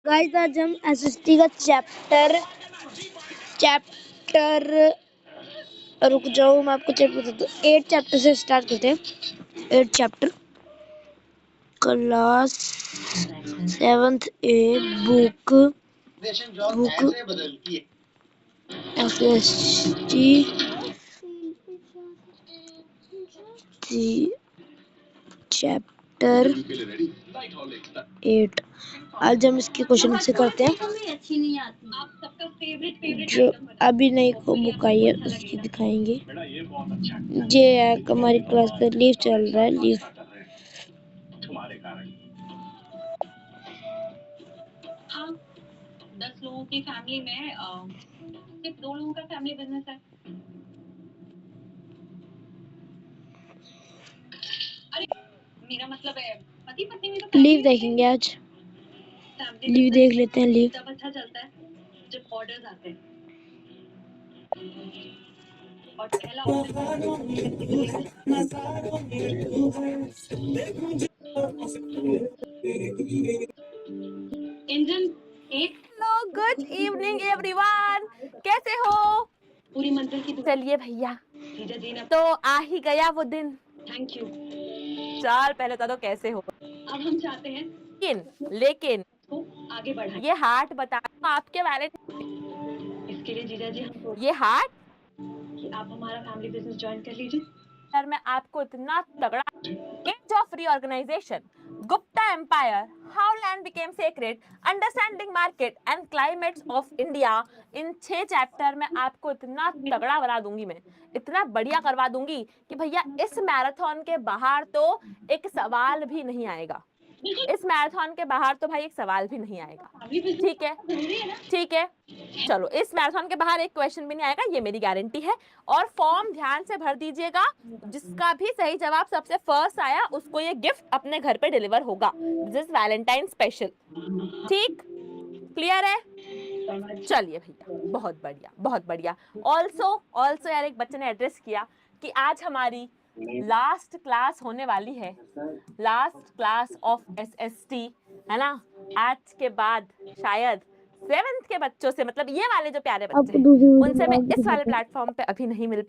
Guys आज हम SST का चैप्टर रुक जाओ, मैं आपको चैप्टर बताता हूँ। 8 चैप्टर से स्टार्ट करते हैं। 8 chapter class 7th a book SST chapter 8। आज हम इसके क्वेश्चन से करते हैं। जो अभी नई को बुक आई है उसकी दिखाएंगे। ये हमारी क्लास का लीव चल रहा है। लीव हाँ, 10 लोगों की फैमिली में सिर्फ 2 लोगों का फैमिली बिजनेस है। अरे मेरा मतलब है पति पत्नी में तो लीव देखेंगे। आज लीव देख लेते हैं। लीव तब अच्छा चलता है जब ऑर्डर्स आते हैं। और पहला इंजन एक। Hello, good evening everyone. कैसे हो? पूरी मंजिल की चलिए भैया, जीजा जी ने तो आ ही गया वो दिन। Thank you. चाल पहले बता दो कैसे हो। अब हम चाहते हैं लेकिन तो आगे बढ़ाएं। ये हार्ट बता आपके बारे इसके लिए जीजा जी हम ये हार्ट कि आप हमारा फैमिली बिजनेस ज्वाइन कर लीजिए। सर में आपको इतना तगड़ा age of reorganisation, Gupta empire, how land became sacred, understanding market and climates of India, in 6 chapter में आपको इतना तगड़ा बना दूंगी, मैं इतना बढ़िया करवा दूंगी कि भैया इस मैराथन के बाहर तो एक सवाल भी नहीं आएगा। इस मैराथन के बाहर तो भाई एक सवाल भी नहीं आएगा। ठीक है, ठीक है। चलो, इस मैराथन के बाहर एक क्वेश्चन भी नहीं आएगा, ये मेरी गारंटी है। और फॉर्म ध्यान से भर दीजिएगा। जिसका भी सही जवाब सबसे फर्स्ट आया उसको ये गिफ्ट अपने घर पे डिलीवर होगा। This is Valentine special. ठीक, क्लियर है? चलिए भैया, बहुत बढ़िया, बहुत बढ़िया। ऑल्सो यार, एक बच्चे ने एड्रेस किया कि आज हमारी लास्ट क्लास होने वाली है, लास्ट क्लास ऑफ एसएसटी, है ना। आज के बाद शायद 7th के बच्चों से, मतलब ये वाले जो प्यारे बच्चे हैं, उनसे मैं इस वाले प्लेटफॉर्म पे अभी नहीं मिल।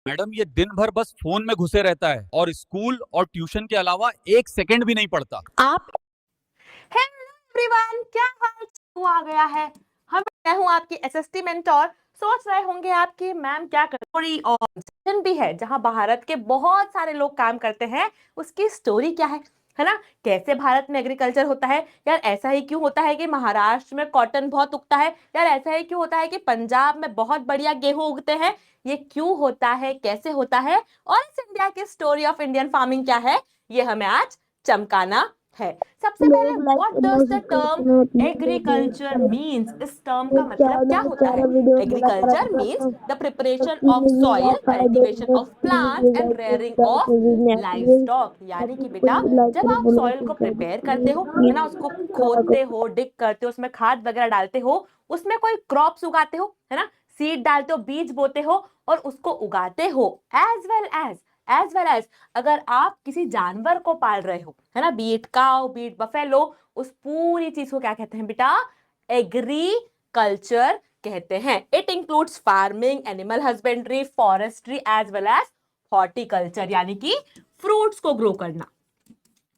मैडम ये दिन भर बस फोन में घुसे रहता है और स्कूल और ट्यूशन के अलावा 1 सेकंड भी नहीं पढ़ता। आप हेलो एवरीवन, क्या हाल आ गया है? मैं हूँ आपकी एसएसटी मेंटोर। सोच रहे होंगे आपकी मैम क्या स्टोरी और भी है जहां भारत के बहुत सारे लोग काम करते हैं, उसकी स्टोरी क्या है ना। कैसे भारत में एग्रीकल्चर होता है यार, ऐसा ही क्यों होता है कि महाराष्ट्र में कॉटन बहुत उगता है यार, ऐसा ही क्यों होता है कि पंजाब में बहुत बढ़िया गेहूं उगते हैं, ये क्यों होता है, कैसे होता है, और इस इंडिया की स्टोरी ऑफ इंडियन फार्मिंग क्या है, ये हमें आज चमकाना है। सबसे पहले what does the term agriculture means, इस टर्म का मतलब क्या होता है? Agriculture means the preparation of soil, cultivation of plants and rearing of live stock. यानी कि बेटा, जब आप सॉइल को प्रिपेयर करते हो, है ना, उसको खोदते हो, डिग करते हो, उसमें खाद वगैरह डालते हो, उसमें कोई क्रॉप्स उगाते हो, है ना, सीड डालते हो, बीज बोते हो और उसको उगाते हो। एज वेल एज अगर आप किसी जानवर को पाल रहे हो, है ना, बीट काउ, बीट बफेलो, उस पूरी चीज को क्या कहते हैं बेटा? एग्रीकल्चर कहते हैं। It includes farming, animal husbandry, forestry as well as horticulture, यानी कि फ्रूट्स को ग्रो करना।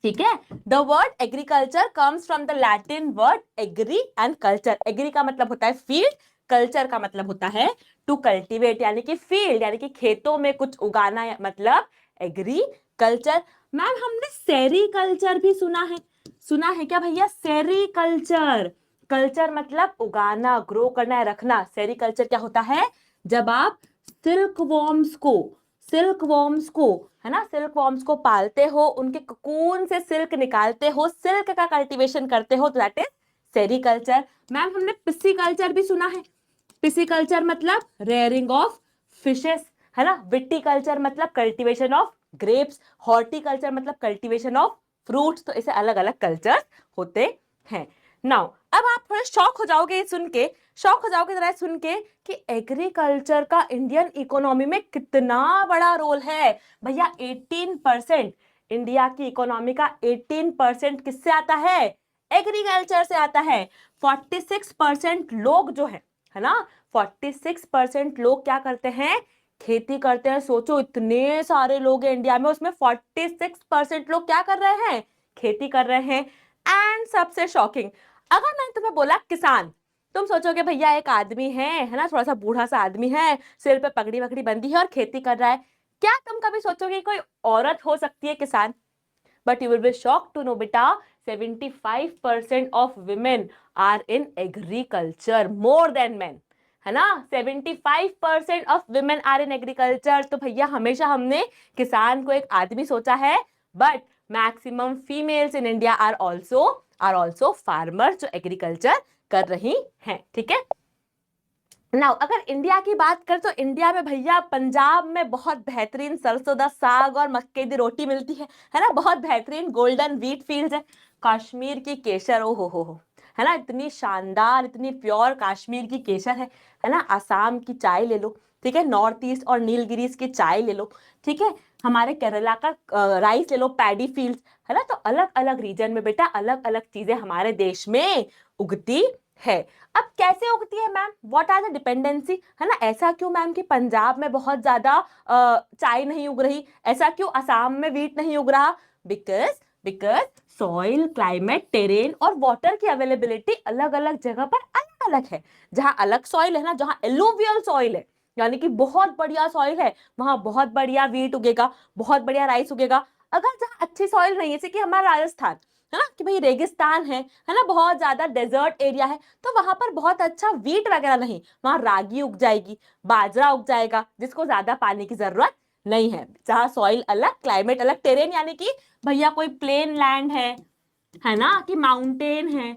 ठीक है। The word agriculture comes from the Latin word agri and culture. Agri का मतलब होता है फील्ड, कल्चर का मतलब होता है टू कल्टीवेट, यानी कि फील्ड, यानी कि खेतों में कुछ उगाना, मतलब एग्रीकल्चर। मैम हमने सेरीकल्चर भी सुना है क्या भैया? सेरीकल्चर, कल्चर मतलब उगाना, ग्रो करना, रखना। सेरीकल्चर क्या होता है? जब आप सिल्क वॉर्म्स को, है ना, सिल्क वॉर्म्स को पालते हो, उनके कोकून से सिल्क निकालते हो, सिल्क का कल्टीवेशन करते हो, तो दैट इज सेरीकल्चर। मैम हमने पिस्सीकल्चर भी सुना है। पिस्सीकल्चर मतलब रेयरिंग ऑफ फिशेस, है ना। विटीकल्चर मतलब कल्टीवेशन ऑफ ग्रेप्स। हॉर्टिकल्चर मतलब कल्टीवेशन ऑफ फ्रूट्स। तो ऐसे अलग अलग कल्चर होते हैं। नाउ अब आप थोड़े शॉक हो जाओगे जरा सुन के कि एग्रीकल्चर का इंडियन इकोनॉमी में कितना बड़ा रोल है। भैया 18%, इंडिया की इकोनॉमी का 18% किससे आता है? एग्रीकल्चर से आता है। 46% लोग जो है ना, 46% लोग क्या करते हैं, खेती करते हैं। सोचो इतने सारे लोग हैं इंडिया में, उसमें 46% लोग क्या कर रहे हैं, खेती कर रहे हैं। एंड सबसे शॉकिंग, अगर मैंने तुम्हें बोला किसान, तुम सोचोगे भैया एक आदमी है ना, थोड़ा सा बूढ़ा सा आदमी है, सिर पे पगड़ी वगड़ी बंदी है और खेती कर रहा है। क्या तुम कभी सोचोगे कोई औरत हो सकती है किसान? But you will be shocked to know beta 75% of women are in agriculture, more than men, है ना। 75% of women are in agriculture। तो भैया हमेशा हमने किसान को एक आदमी सोचा है, but maximum females in India are also farmers जो एग्रीकल्चर कर रही हैं, ठीक है। नाउ अगर इंडिया की बात करें तो इंडिया में भैया पंजाब में बहुत बेहतरीन सरसों दा साग और मक्के दी रोटी मिलती है ना, बहुत बेहतरीन गोल्डन व्हीट फील्ड्स है। कश्मीर की केसर, ओ हो, है ना, इतनी शानदार, इतनी प्योर कश्मीर की केसर है ना। आसाम की चाय ले लो, ठीक है, नॉर्थ ईस्ट और नीलगिरीज की चाय ले लो, ठीक है, हमारे केरला का राइस ले लो, पैडी फील्ड्स, है ना। तो अलग अलग रीजन में बेटा अलग अलग चीजें हमारे देश में उगती है। अब कैसे उगती है ma'am, what are the dependency, है ना। ऐसा क्यों मैम कि पंजाब में बहुत ज्यादा चाय नहीं उग रही, ऐसा क्यों असम में व्हीट नहीं उग रहा? बिकॉज सॉइल, क्लाइमेट, टेरेन और वाटर की अवेलेबिलिटी अलग अलग जगह पर अलग अलग है। जहां अलग सॉइल है ना, जहां एलुवियल सॉइल है, यानी कि बहुत बढ़िया सॉइल है, वहां बहुत बढ़िया व्हीट उगेगा, बहुत बढ़िया राइस उगेगा। अगर जहां अच्छी सॉइल नहीं है, जैसे कि हमारा राजस्थान है ना, कि भाई रेगिस्तान है ना, बहुत ज्यादा डेजर्ट एरिया है, तो वहां पर बहुत अच्छा व्हीट वगैरह नहीं, वहां रागी उग जाएगी, बाजरा उग जाएगा, जिसको ज्यादा पानी की जरूरत नहीं है। जहां सॉइल अलग, क्लाइमेट अलग, टेरेन यानी कि भैया कोई प्लेन लैंड है ना, कि माउंटेन है।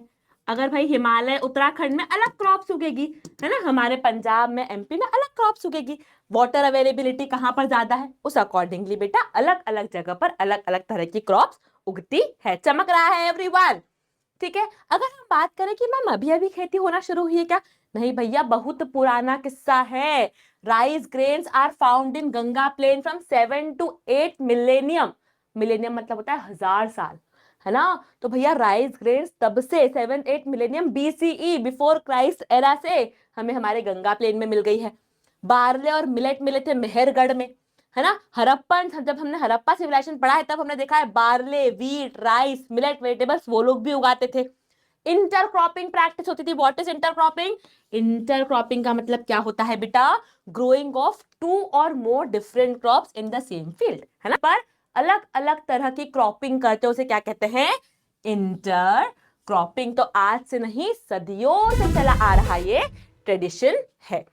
अगर भाई हिमालय उत्तराखंड में अलग क्रॉप्स उगेगी, है ना, हमारे पंजाब में एमपी में अलग क्रॉप्स उगेगी। वाटर अवेलेबिलिटी कहाँ पर ज्यादा है, उस अकॉर्डिंगली बेटा अलग अलग जगह पर अलग अलग तरह की क्रॉप्स उगती है। चमक रहा है एवरीवन, ठीक है। अगर हम बात करें कि मैम अभी अभी खेती होना शुरू हुई है क्या, नहीं भैया, बहुत पुराना किस्सा है। Rice grains are found in Ganga plain from 7 to 8 millennium. Millennium मतलब होता है 1000 साल, है ना। तो भैया राइस ग्रेन्स तब से 7-8 millennium BCE, before Christ era से हमें हमारे गंगा प्लेन में मिल गई है। बार्ले और मिलेट मिले थे मेहरगढ़ में, है ना। हड़प्पन, जब हमने हड़प्पा सिविलाइजेशन पढ़ा है तब हमने देखा है barley, wheat, rice, millet, vegetables वो लोग भी उगाते थे। इंटरक्रॉपिंग प्रैक्टिस होती थी। What is intercropping? इंटरक्रॉपिंग का मतलब क्या होता है बेटा? ग्रोइंग ऑफ 2 और more different crops in the same field, है ना। पर अलग अलग तरह की क्रॉपिंग करते हैं, उसे क्या कहते हैं? Inter cropping. तो आज से नहीं, सदियों से चला आ रहा ये ट्रेडिशन है।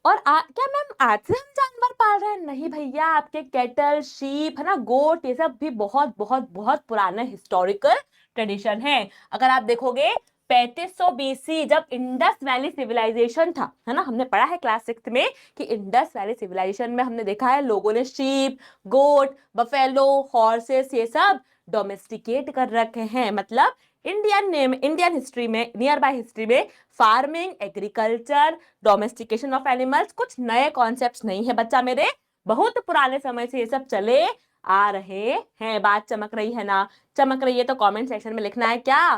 और क्या मैम आज से हम जानवर पाल रहे हैं? नहीं भैया, आपके कैटल, शीप, है ना, गोट, ये सब भी बहुत बहुत बहुत पुराना हिस्टोरिकल ट्रेडिशन है। अगर आप देखोगे 3500 बीसी जब इंडस वैली सिविलाइजेशन था, है ना, हमने पढ़ा है क्लास 6 में कि इंडस वैली सिविलाइजेशन में हमने देखा है लोगों ने शीप, गोट, बफेलो, हॉर्सेस ये सब डोमेस्टिकेट कर रखे हैं। मतलब इंडियन हिस्ट्री में, नियर बाय हिस्ट्री में farming, agriculture, domestication of animals कुछ नए कॉन्सेप्ट्स नहीं है बच्चा मेरे, बहुत पुराने समय से ये सब चले आ रहे हैं। बात चमक रही है ना? चमक रही है तो कमेंट सेक्शन में लिखना है क्या?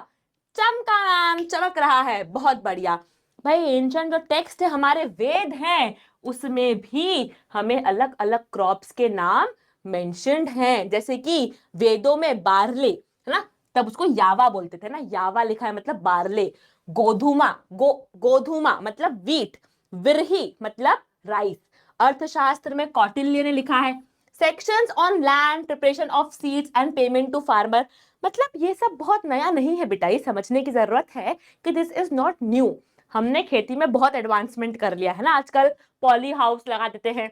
चमका मैम, चमक रहा है, बहुत बढ़िया। भाई एंशिएंट जो टेक्स्ट है हमारे वेद हैं, उसमें भी हमें अलग अलग क्रॉप्स के नाम मेंशन्ड हैं। जैसे कि वेदों में बार्ले, है ना, तब उसको यावा बोलते थे ना, यावा लिखा है मतलब बार्ले। गोधुमा, गोधुमा मतलब व्हीट। विरही मतलब राइस। अर्थशास्त्र में कौटिल्य ने लिखा है sections on land, preparation of seeds and payment to farmer. मतलब ये सब बहुत नया नहीं है बेटा, ये समझने की जरूरत है कि दिस इज नॉट न्यू। हमने खेती में बहुत एडवांसमेंट कर लिया है ना। आजकल पॉली हाउस लगा देते हैं,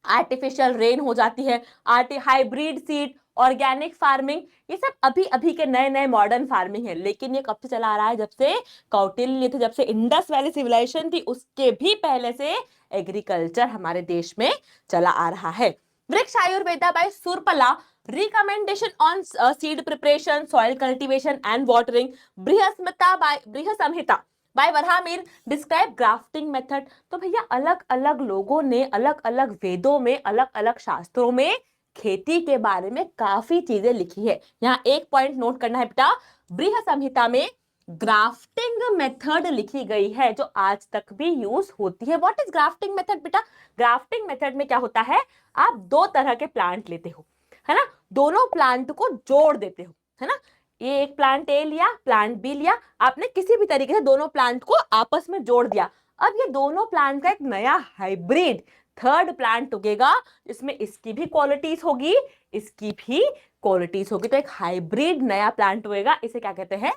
आर्टिफिशियल रेन हो जाती है, हाइब्रिड सीड, ऑर्गेनिक फार्मिंग, ये सब अभी अभी के नए नए मॉडर्न फार्मिंग है। लेकिन ये कब से चला आ रहा है? जब से कौटिल्य थे, जब से इंडस वैली सिविलाइजेशन थी, उसके भी पहले से एग्रीकल्चर हमारे देश में चला आ रहा है। Vriksha Ayurveda by Surapala, recommendation on seed preparation, soil cultivation and watering. Brihatsamhita by Varahamihira describe grafting method. तो भैया अलग अलग लोगों ने अलग अलग वेदों में, अलग अलग शास्त्रों में खेती के बारे में काफी चीजें लिखी है। यहाँ एक पॉइंट नोट करना है बेटा, बृहद संहिता में ग्राफ्टिंग मेथड लिखी गई है जो आज तक भी यूज होती है। व्हाट इज ग्राफ्टिंग मेथड बेटा? ग्राफ्टिंग मेथड में क्या होता है, आप दो तरह के प्लांट लेते हो, है ना, दोनों प्लांट को जोड़ देते हो, है ना, ये एक प्लांट ए लिया, प्लांट बी लिया, आपने किसी भी तरीके से दोनों प्लांट को आपस में जोड़ दिया। अब ये दोनों प्लांट का एक नया हाइब्रिड थर्ड प्लांट उगेगा, इसमें इसकी भी क्वालिटीज होगी, इसकी भी क्वालिटीज होगी, तो एक हाइब्रिड नया प्लांट उगेगा, इसे क्या कहते हैं?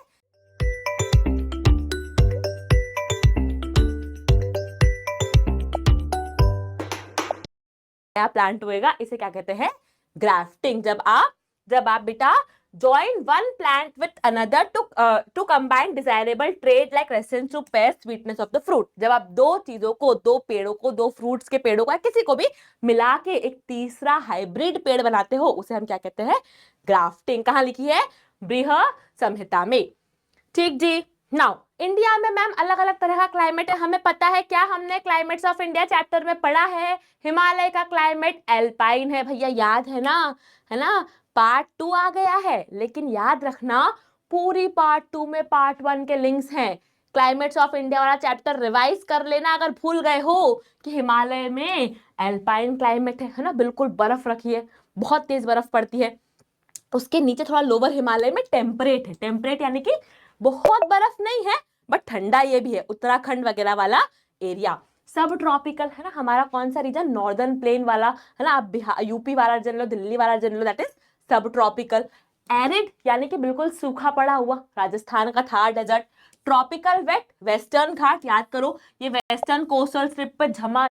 नया प्लांट हुएगा, इसे क्या कहते हैं? ग्राफ्टिंग। जब आप बेटा join one plant with another to combine desirable trait like residence to pair sweetness of the fruit। जब आप दो चीजों को, दो पेड़ों को, दो फ्रूट्स के पेड़ों को, किसी को भी मिला के एक तीसरा हाइब्रिड पेड़ बनाते हो, उसे हम क्या कहते हैं? ग्राफ्टिंग। कहाँ लिखी है? बृहद संहिता में। ठीक जी। नाउ इंडिया में मैम अलग अलग तरह का क्लाइमेट है, हमें पता है। क्या हमने क्लाइमेट्स ऑफ इंडिया चैप्टर में पढ़ा है? हिमालय का क्लाइमेट एल्पाइन है भैया, याद है ना, है ना। पार्ट 2 आ गया है, लेकिन याद रखना पूरी पार्ट 2 में पार्ट 1 के लिंक्स हैं। क्लाइमेट्स ऑफ इंडिया वाला चैप्टर रिवाइज कर लेना अगर भूल गए हो कि हिमालय में एल्पाइन क्लाइमेट है ना, बिल्कुल बर्फ रखी है, बहुत तेज बर्फ पड़ती है। उसके नीचे थोड़ा लोअर हिमालय में टेम्परेट है, टेम्परेट यानी कि बहुत बर्फ नहीं है बट ठंडा ये भी है, उत्तराखंड वगैरह वाला एरिया। सब ट्रॉपिकल है ना, हमारा कौन सा रीजन? नॉर्दर्न प्लेन वाला, है ना। आप यूपी वाला रीजन लो, दिल्ली वाला रीजन लो, that is subtropical. Arid यानी कि बिल्कुल सूखा पड़ा हुआ, राजस्थान का Thar desert. Tropical wet, Western Ghat, याद करो ये वेस्टर्न कोस्टल स्ट्रिप पे जमा